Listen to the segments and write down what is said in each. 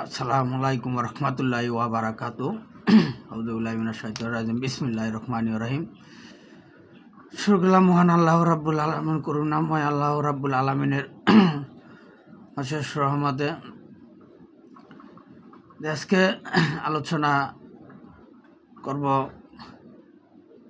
আসসালামু আলাইকুম রহমতুল্লাহি ওয়া বারাকাতুহু। আউযু বিল্লাহি মিনাশ শাইতানির রাজিম। বিসমিল্লাহির রহমানির রহিম। শুরু করলাম মহান আল্লাহ রাব্বুল আলামিন করুণাময় আল্লাহ রাব্বুল আলামিনের অশেষ রহমতে। আজকে আলোচনা করব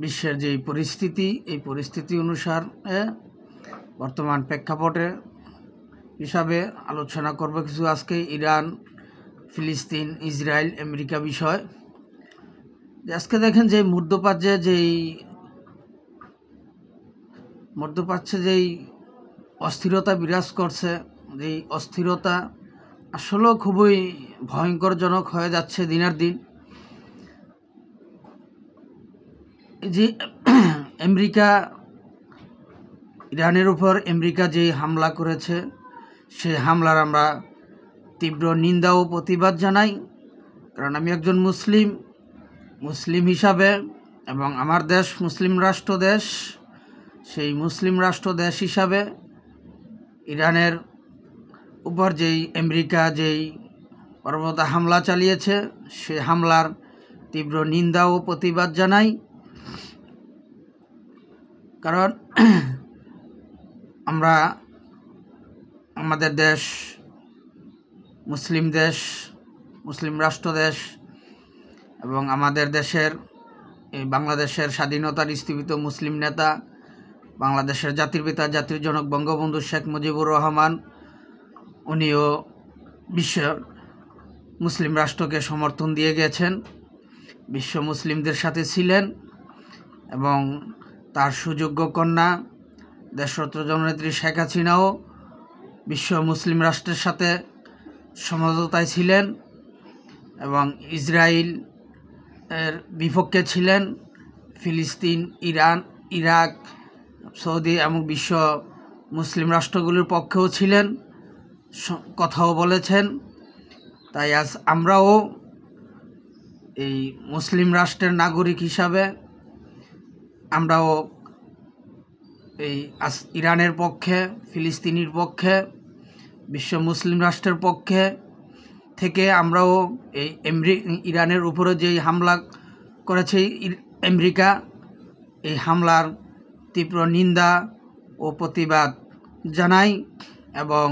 বিশ্বের যে পরিস্থিতি, এই পরিস্থিতি অনুসারে বর্তমান প্রেক্ষাপটে হিসাবে আলোচনা করব কিছু আজকে ইরান, ফিলিস্তিন, ইসরায়েল, আমেরিকা বিষয়। আজকে দেখেন যে মধ্যপ্রাচ্যে যেই অস্থিরতা বিরাজ করছে, যেই অস্থিরতা আসলেও খুবই ভয়ঙ্করজনক হয়ে যাচ্ছে দিনের দিন। যে আমেরিকা, ইরানের উপর আমেরিকা যেই হামলা করেছে, সেই হামলার আমরা তীব্র নিন্দা ও প্রতিবাদ জানাই। কারণ আমি একজন মুসলিম হিসাবে, এবং আমার দেশ মুসলিম রাষ্ট্র দেশ, সেই মুসলিম রাষ্ট্র দেশ হিসাবে ইরানের উপর যেই আমেরিকা যেই পর্বতা হামলা চালিয়েছে, সেই হামলার তীব্র নিন্দা ও প্রতিবাদ জানাই। কারণ আমরা আমাদের দেশ মুসলিম রাষ্ট্র দেশ, এবং আমাদের দেশের এই বাংলাদেশের স্বাধীনতার স্থীপিত মুসলিম নেতা, বাংলাদেশের জাতির পিতা জাতির জনক বঙ্গবন্ধু শেখ মুজিবুর রহমান, উনিও বিশ্বের মুসলিম রাষ্ট্রকে সমর্থন দিয়ে গেছেন, বিশ্ব মুসলিমদের সাথে ছিলেন, এবং তার সুযোগ্য কন্যা দেশরত্ন জননেত্রী শেখ হাসিনাও বিশ্ব মুসলিম রাষ্ট্রের সাথে সমঝোতায় ছিলেন এবং ইসরায়েল এর বিপক্ষে ছিলেন, ফিলিস্তিন, ইরান, ইরাক, সৌদি এবং বিশ্ব মুসলিম রাষ্ট্রগুলির পক্ষেও ছিলেন, কথাও বলেছেন। তাই আজ আমরাও এই মুসলিম রাষ্ট্রের নাগরিক হিসাবে আমরাও এই ইরানের পক্ষে, ফিলিস্তিনির পক্ষে, বিশ্ব মুসলিম রাষ্ট্রের পক্ষে থেকে আমরাও এই ইরানের উপরে যেই হামলা করেছে আমেরিকা, এই হামলার তীব্র নিন্দা ও প্রতিবাদ জানাই। এবং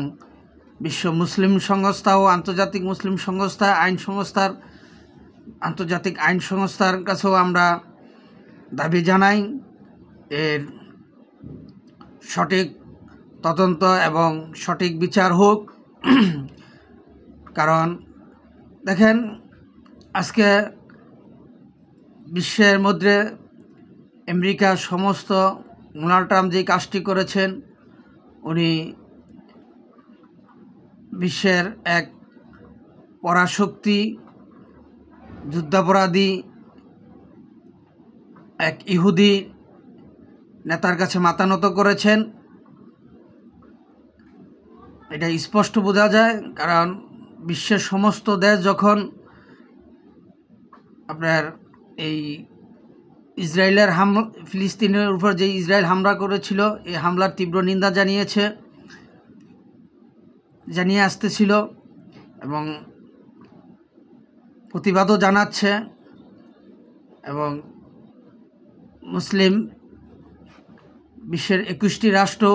বিশ্ব মুসলিম সংস্থা ও আন্তর্জাতিক মুসলিম সংস্থা আন্তর্জাতিক আইন সংস্থার কাছেও আমরা দাবি জানাই এর সঠিক তদন্ত এবং সঠিক বিচার হোক। কারণ দেখেন, আজকে বিশ্বের মধ্যে আমেরিকা সমস্ত ডোনাল্ড ট্রাম্প যে কাজটি করেছেন, উনি বিশ্বের এক পরাশক্তি, যুদ্ধাপরাধী, এক ইহুদি নেতার কাছে মাথা নত করেছেন। এটা স্পষ্ট বোঝা যায়। কারণ বিশ্বের সমস্ত দেশ যখন আপনার এই ইসরায়েলের ফিলিস্তিনের উপর যে ইসরায়েল হামলা করেছিল, এই হামলার তীব্র নিন্দা জানিয়ে আসতেছিল এবং প্রতিবাদও জানাচ্ছে, এবং মুসলিম বিশ্বের 21টি রাষ্ট্র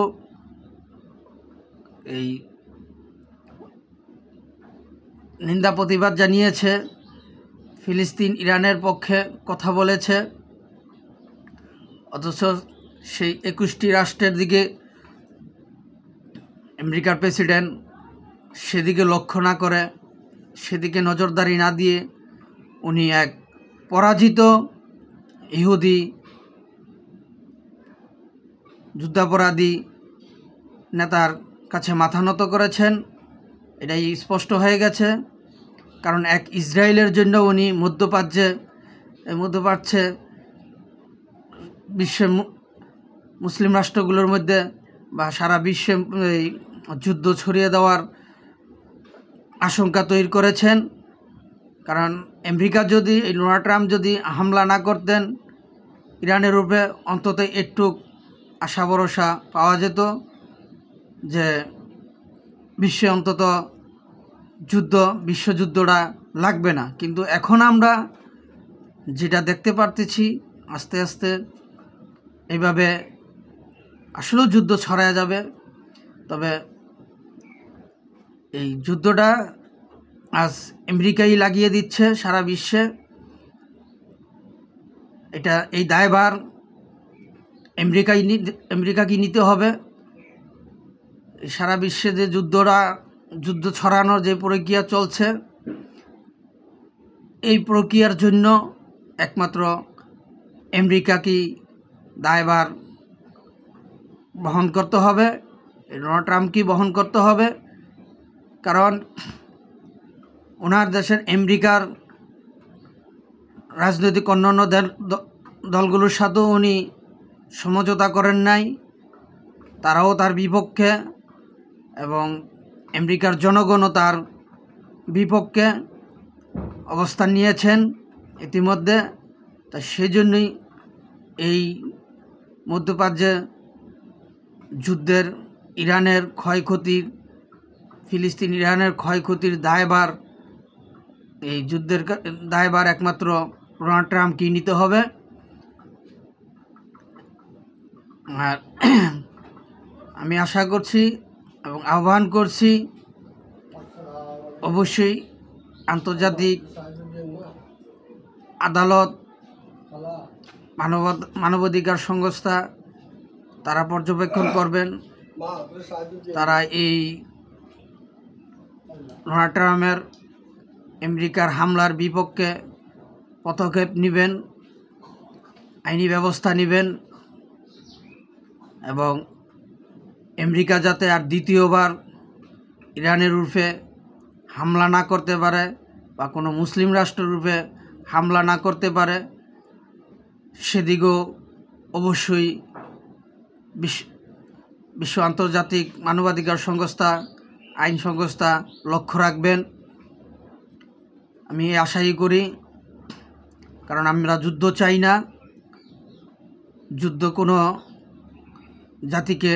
এই নিন্দা প্রতিবাদ জানিয়েছে, ফিলিস্তিন, ইরানের পক্ষে কথা বলেছে। অথচ সেই 21টি রাষ্ট্রের দিকে আমেরিকার প্রেসিডেন্ট সেদিকে লক্ষ্য না করে, সেদিকে নজরদারি না দিয়ে, উনি এক পরাজিত ইহুদি যুদ্ধাপরাধী নেতার কাছে মাথা নত করেছেন। এটাই স্পষ্ট হয়ে গেছে। কারণ এক ইসরায়েলের জন্য উনি মধ্যপ্রাচ্যে বিশ্বের মুসলিম রাষ্ট্রগুলোর মধ্যে বা সারা বিশ্বে যুদ্ধ ছড়িয়ে দেওয়ার আশঙ্কা তৈরি করেছেন। কারণ আমেরিকা যদি, এই ডোনাল্ড ট্রাম্প যদি হামলা না করতেন ইরানের উপরে, অন্তত একটু আশা ভরসা পাওয়া যেত যে বিশ্বে অন্তত বিশ্বযুদ্ধটা লাগবে না। কিন্তু এখন আমরা যেটা দেখতে পারতেছি, আস্তে আস্তে এইভাবে আসলেও যুদ্ধ ছড়ায়া যাবে। তবে এই যুদ্ধটা আজ আমেরিকাই লাগিয়ে দিচ্ছে সারা বিশ্বে। এই দায়ভার আমেরিকাকে নিতে হবে। সারা বিশ্বে যে যুদ্ধ ছড়ানোর যে প্রক্রিয়া চলছে, এই প্রক্রিয়ার জন্য একমাত্র আমেরিকাকেই দায়ভার বহন করতে হবে, ডোনাল্ড ট্রাম্পকেই বহন করতে হবে। কারণ ওনার দেশের আমেরিকার রাজনৈতিক অন্যান্য দলগুলোর সাথেও উনি সমঝোতা করেন নাই, তারাও তার বিপক্ষে, এবং আমেরিকার জনগণও তার বিপক্ষে অবস্থান নিয়েছেন ইতিমধ্যে। তা সেই জন্যই এই মধ্যপ্রাচ্যে যুদ্ধের ফিলিস্তিন ইরানের ক্ষয়ক্ষতির দায়ভার, এই যুদ্ধের দায়ভার একমাত্র ডোনাল্ড ট্রাম্পকেই নিতে হবে। আর আমি আশা করছি এবং আহ্বান করছি, অবশ্যই আন্তর্জাতিক আদালত, মানবাধিকার সংস্থা তারা পর্যবেক্ষণ করবেন, তারা এই ডোনাল্ড ট্রাম্পের আমেরিকার হামলার বিপক্ষে পদক্ষেপ নেবেন, আইনি ব্যবস্থা নেবেন, এবং আমেরিকা যাতে আর দ্বিতীয়বার ইরানের রূপে হামলা না করতে পারে বা কোনো মুসলিম রাষ্ট্রের রূপে হামলা না করতে পারে, সেদিকেও অবশ্যই বিশ্ব আন্তর্জাতিক মানবাধিকার সংস্থা, আইন সংস্থা লক্ষ্য রাখবেন। আমি আশাই করি, কারণ আমরা যুদ্ধ চাই না। যুদ্ধ কোনো জাতিকে,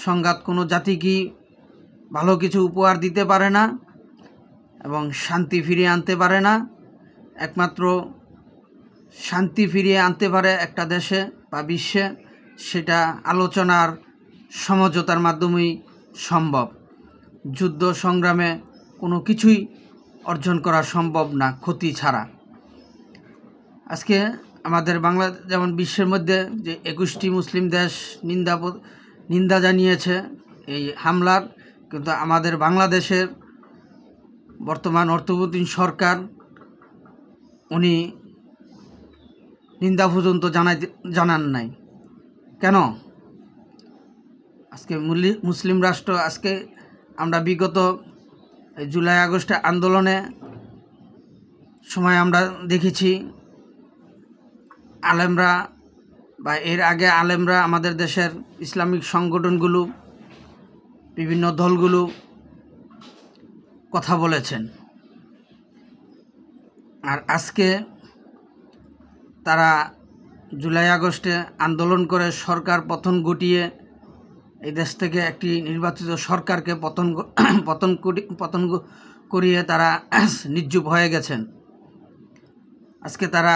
সংঘাত কোনো জাতিকেই ভালো কিছু উপহার দিতে পারে না এবং শান্তি ফিরিয়ে আনতে পারে না। একমাত্র শান্তি ফিরিয়ে আনতে পারে একটা দেশে বা বিশ্বে, সেটা আলোচনার সমঝোতার মাধ্যমেই সম্ভব। যুদ্ধ সংগ্রামে কোনো কিছুই অর্জন করা সম্ভব না ক্ষতি ছাড়া। আজকে আমাদের যেমন বিশ্বের মধ্যে যে 21টি মুসলিম দেশ নিন্দা জানিয়েছে এই হামলার, কিন্তু আমাদের বাংলাদেশের বর্তমান অন্তর্বর্তী সরকার উনি নিন্দা পর্যন্ত জানান নাই। কেন? আজকে মুসলিম রাষ্ট্র, আজকে আমরা বিগত জুলাই আগস্টে আন্দোলনে সময় আমরা দেখেছি আলেমরা বা এর আগে আলেমরা, আমাদের দেশের ইসলামিক সংগঠনগুলো, বিভিন্ন দলগুলো কথা বলেছেন। আর আজকে তারা জুলাই আগস্টে আন্দোলন করে সরকার পতন ঘটিয়ে এই দেশ থেকে একটি নির্বাচিত সরকারকে পতন করিয়ে তারা নির্জীব হয়ে গেছেন। আজকে তারা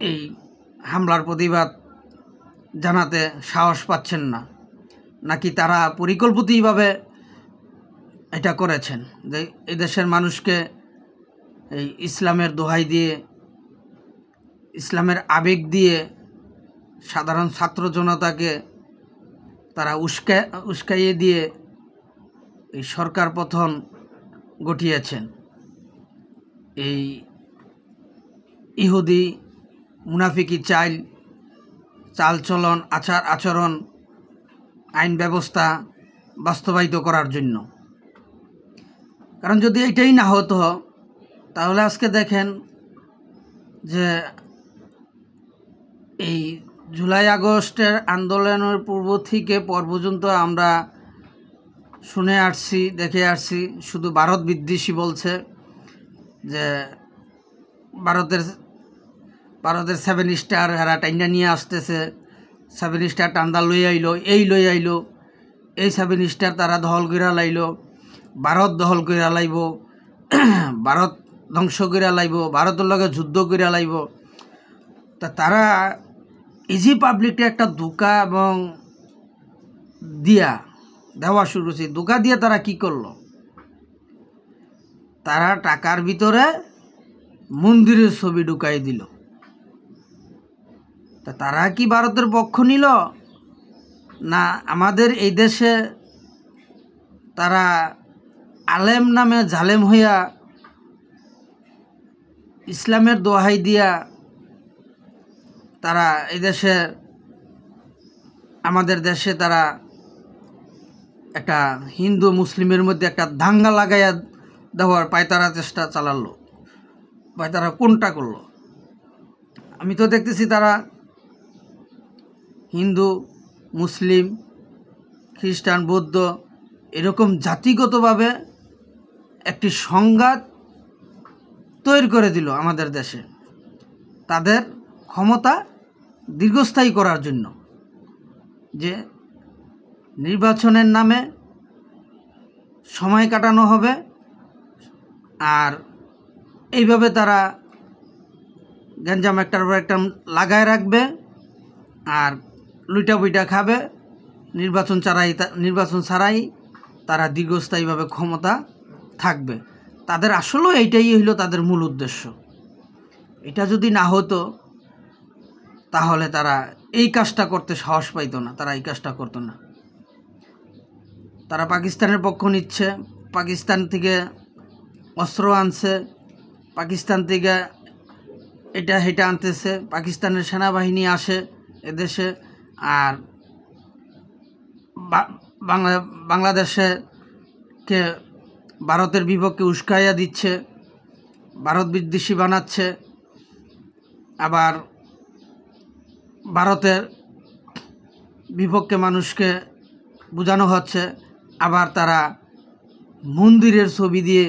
এই হামলার প্রতিবাদ জানাতে সাহস পাচ্ছেন না, নাকি তারা পরিকল্পিতভাবে এটা করেছেন যে এই দেশের মানুষকে এই ইসলামের দোহাই দিয়ে, ইসলামের আবেগ দিয়ে সাধারণ ছাত্র জনতাকে তারা উস্কাইয়ে দিয়ে এই সরকার পতন ঘটিয়েছেন। এই ইহুদি মুনাফিকি চালচলন, আচরণ, আইন ব্যবস্থা বাস্তবায়িত করার জন্য। কারণ যদি এটাই না হতো, তাহলে আজকে দেখেন যে এই জুলাই আগস্টের আন্দোলনের পূর্ব থেকে পর পর্যন্ত আমরা শুনে আসছি, দেখে আসছি, শুধু ভারত বিদ্বেষী বলছে যে ভারতের 7 স্টার এরা টাইনা নিয়ে আসতেছে, 7 স্টার টান্দা লই আইলো, এই 7 স্টার তারা দখল কইরা লাইল, ভারত দখল কইরা লাইব, ভারত ধ্বংস কইরা লাইব, ভারতের লগে যুদ্ধ কইরা লাইব। তা তারা ইজি পাবলিকটা একটা ধোঁকা এবং দেওয়া শুরু করছে। ধোঁকা দিয়ে তারা কি করলো, তারা টাকার ভিতরে মন্দিরের ছবি ঢুকাই দিল। তা তারা কি ভারতের পক্ষ নিল, না আমাদের এই দেশে তারা আলেম নামে জালেম হইয়া ইসলামের দোহাই দিয়া তারা এই দেশে আমাদের দেশে তারা একটা হিন্দু মুসলিমের মধ্যে একটা দাঙ্গা লাগাইয়া দেওয়ার পায়তারা চেষ্টা চালালো, পায়তারা কোনটা করলো? আমি তো দেখতেছি তারা হিন্দু মুসলিম খ্রিস্টান বৌদ্ধ এরকম জাতিগতভাবে একটি সংঘাত তৈরি করে দিল আমাদের দেশে, তাদের ক্ষমতা দীর্ঘস্থায়ী করার জন্য, যে নির্বাচনের নামে সময় কাটানো হবে আর এইভাবে তারা গ্যাঞ্জাম একটার পর একটা লাগায় রাখবে আর লুইটা বুইটা খাবে। নির্বাচন ছাড়াই তারা দীর্ঘস্থায়ীভাবে ক্ষমতা থাকবে। তাদের আসলেও এইটাই হইল তাদের মূল উদ্দেশ্য। এটা যদি না হতো তাহলে তারা এই কাজটা করতে সাহস পাইতো না, তারা এই কাজটা করতো না। তারা পাকিস্তানের পক্ষ নিচ্ছে, পাকিস্তান থেকে অস্ত্র আনছে, পাকিস্তান থেকে এটা হেটা আনতেছে, পাকিস্তানের সেনাবাহিনী আসে এদেশে, আর বাংলাদেশে কে ভারতের বিপক্ষে উস্কাইয়া দিচ্ছে, ভারত বিদ্বেষী বানাচ্ছে। আবার ভারতের বিপক্ষে মানুষকে বোঝানো হচ্ছে। আবার তারা মন্দিরের ছবি দিয়ে,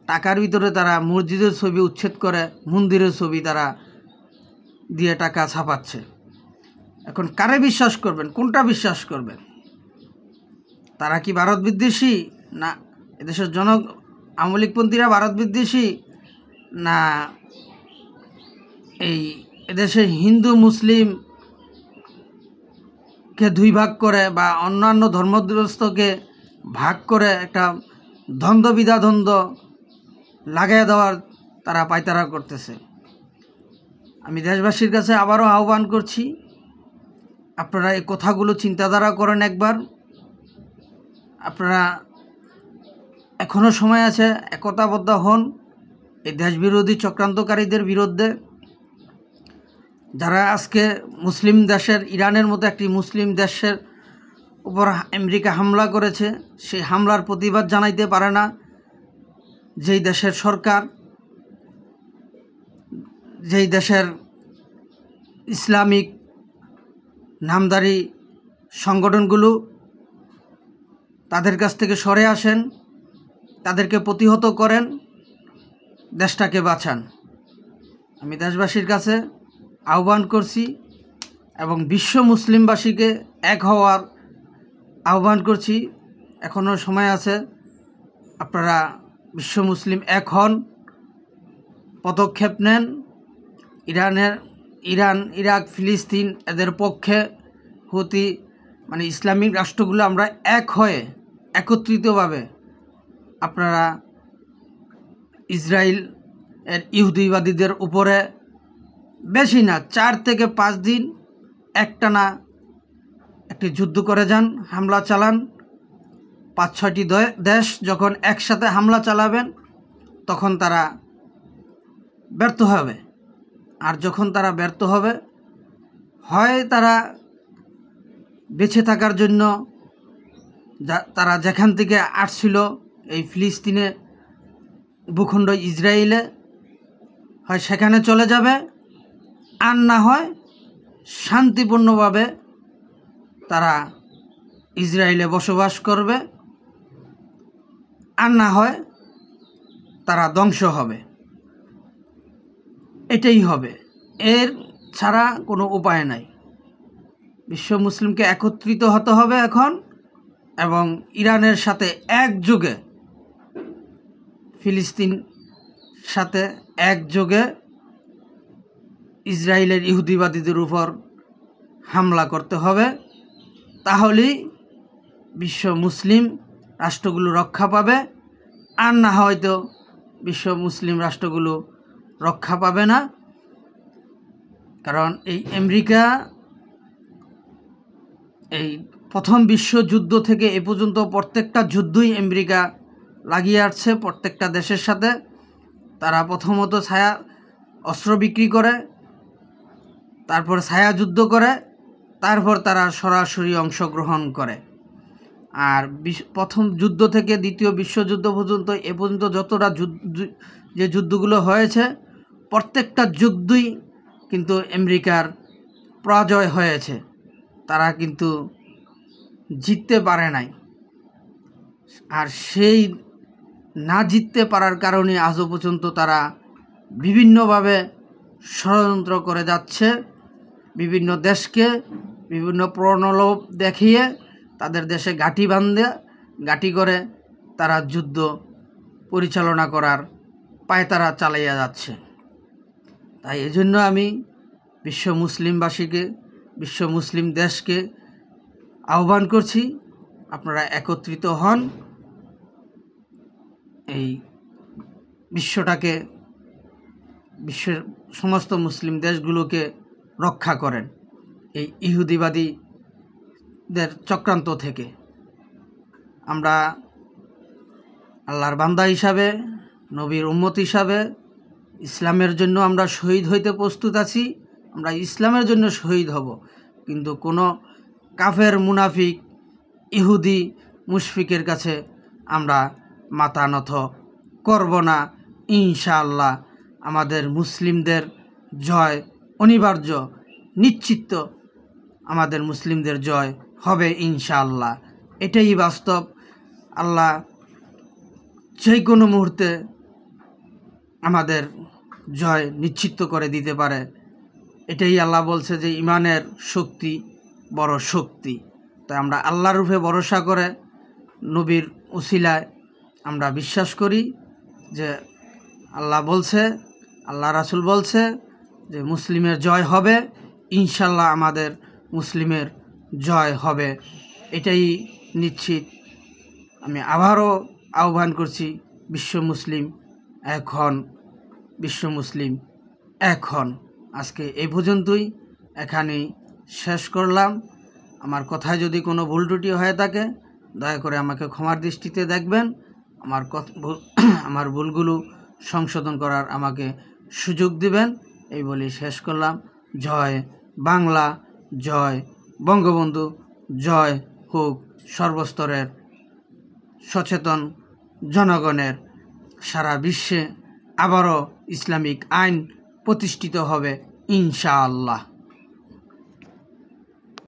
টাকার ভিতরে তারা মসজিদের ছবি উচ্ছেদ করে মন্দিরের ছবি তারা দিয়ে টাকা ছাপাচ্ছে। এখন কারে বিশ্বাস করবেন, কোনটা বিশ্বাস করবেন? তারা কি ভারত বিদ্বেষী, না এদেশের আওয়ামী লীগপন্থীরা ভারত বিদ্বেষী, না এই এদেশে হিন্দু মুসলিমকে দুই ভাগ করে বা অন্যান্য ধর্মগ্রস্তকে ভাগ করে একটা দ্বন্দ্ব লাগাই দেওয়ার তারা পায়তারা করতেছে। আমি দেশবাসীর কাছে আবারও আহ্বান করছি, আপনারা এই কথাগুলো চিন্তাধারা করেন একবার। আপনারা এখনও সময় আছে, একতাবদ্ধ হন এই দেশবিরোধী চক্রান্তকারীদের বিরুদ্ধে। যারা আজকে মুসলিম দেশের, ইরানের মতো একটি মুসলিম দেশের উপর আমেরিকা হামলা করেছে, সেই হামলার প্রতিবাদ জানাইতে পারে না যেই দেশের সরকার, যেই দেশের ইসলামিক নামধারী সংগঠনগুলো, তাদের কাছ থেকে সরে আসেন, তাদেরকে প্রতিহত করেন, দেশটাকে বাঁচান। আমি দেশবাসীর কাছে আহ্বান করছি এবং বিশ্ব মুসলিমবাসীকে এক হওয়ার আহ্বান করছি। এখনও সময় আছে, আপনারা বিশ্ব মুসলিম এক হন, পদক্ষেপ নেন। ইরান, ইরাক, ফিলিস্তিন এদের পক্ষে হতি মানে ইসলামিক রাষ্ট্রগুলো আমরা এক হয়ে একত্রিতভাবে আপনারা ইসরায়েল এর ইহুদিবাদীদের উপরে বেশি না 4 থেকে 5 দিন একটানা একটি যুদ্ধ করে যান, হামলা চালান। 5-6টি দেশ যখন একসাথে হামলা চালাবেন তখন তারা ব্যর্থ হবে। আর যখন তারা ব্যর্থ হবে, হয় তারা বেঁচে থাকার জন্য তারা যেখান থেকে আসছিল এই ফিলিস্তিনে ভূখণ্ড ইসরায়েলে, হয় সেখানে চলে যাবে, আর না হয় শান্তিপূর্ণভাবে তারা ইসরায়েলে বসবাস করবে, আর না হয় তারা ধ্বংস হবে। এটাই হবে, এর ছাড়া কোনো উপায় নাই। বিশ্ব মুসলিমকে একত্রিত হতে হবে এখন এবং ইরানের সাথে একযোগে, ফিলিস্তিন সাথে একযোগে ইসরায়েলের ইহুদিবাদীদের উপর হামলা করতে হবে। তাহলেই বিশ্ব মুসলিম রাষ্ট্রগুলো রক্ষা পাবে, আর না হয়তো বিশ্ব মুসলিম রাষ্ট্রগুলো রক্ষা পাবে না। কারণ এই আমেরিকা এই প্রথম বিশ্বযুদ্ধ থেকে এ পর্যন্ত প্রত্যেকটা যুদ্ধই আমেরিকা লাগিয়ে আসছে প্রত্যেকটা দেশের সাথে। তারা প্রথমত ছায়া অস্ত্র বিক্রি করে, তারপর ছায়া যুদ্ধ করে, তারপর তারা সরাসরি অংশগ্রহণ করে। আর প্রথম যুদ্ধ থেকে দ্বিতীয় বিশ্বযুদ্ধ পর্যন্ত এ পর্যন্ত যতটা যে যুদ্ধগুলো হয়েছে, প্রত্যেকটা যুদ্ধই কিন্তু আমেরিকার পরাজয় হয়েছে, তারা কিন্তু জিততে পারে নাই। আর সেই না জিততে পারার কারণে আজও পর্যন্ত তারা বিভিন্নভাবে ষড়যন্ত্র করে যাচ্ছে, বিভিন্ন দেশকে বিভিন্ন প্রলোভ দেখিয়ে তাদের দেশে ঘাঁটি করে তারা যুদ্ধ পরিচালনা করার পায়তারা চালাইয়া যাচ্ছে। তাই এজন্য আমি বিশ্ব মুসলিমবাসীকে, বিশ্ব মুসলিম দেশকে আহ্বান করছি, আপনারা একত্রিত হন, এই বিশ্বটাকে, বিশ্বের সমস্ত মুসলিম দেশগুলোকে রক্ষা করেন এই ইহুদিবাদীদের চক্রান্ত থেকে। আমরা আল্লাহর বান্দা হিসাবে, নবীর উম্মত হিসাবে ইসলামের জন্য আমরা শহীদ হইতে প্রস্তুত আছি, আমরা ইসলামের জন্য শহীদ হব। কিন্তু কোনো কাফের, মুনাফিক, ইহুদি, মুশফিকের কাছে আমরা মাথা নত করব না। ইনশাআল্লাহ আমাদের মুসলিমদের জয় অনিবার্য, নিশ্চিত আমাদের মুসলিমদের জয় হবে ইনশাআল্লাহ। এটাই বাস্তব। আল্লাহ যে কোনো মুহূর্তে আমাদের জয় নিশ্চিত করে দিতে পারে। এটাই আল্লাহ বলছে যে ইমানের শক্তি বড় শক্তি। তাই আমরা আল্লাহর উপরে ভরসা করে নবীর উসিলায় আমরা বিশ্বাস করি যে আল্লাহ বলছে, আল্লাহ রাসূল বলছে যে মুসলিমের জয় হবে, ইনশাল্লাহ আমাদের মুসলিমের জয় হবে, এটাই নিশ্চিত। আমি আবারও আহ্বান করছি, বিশ্ব মুসলিম এখন, বিশ্ব মুসলিম এখন। আজকে এই পর্যন্তই, এখানেই শেষ করলাম। আমার কথায় যদি কোনো ভুল ত্রুটি হয়ে থাকে দয়া করে আমাকে ক্ষমার দৃষ্টিতে দেখবেন। আমার ভুলগুলো সংশোধন করার আমাকে সুযোগ দিবেন, এই বলে শেষ করলাম। জয় বাংলা, জয় বঙ্গবন্ধু, জয় হোক সর্বস্তরের সচেতন জনগণের। সারা বিশ্বে আবারও ইসলামিক আইন প্রতিষ্ঠিত হবে ইনশাআল্লাহ।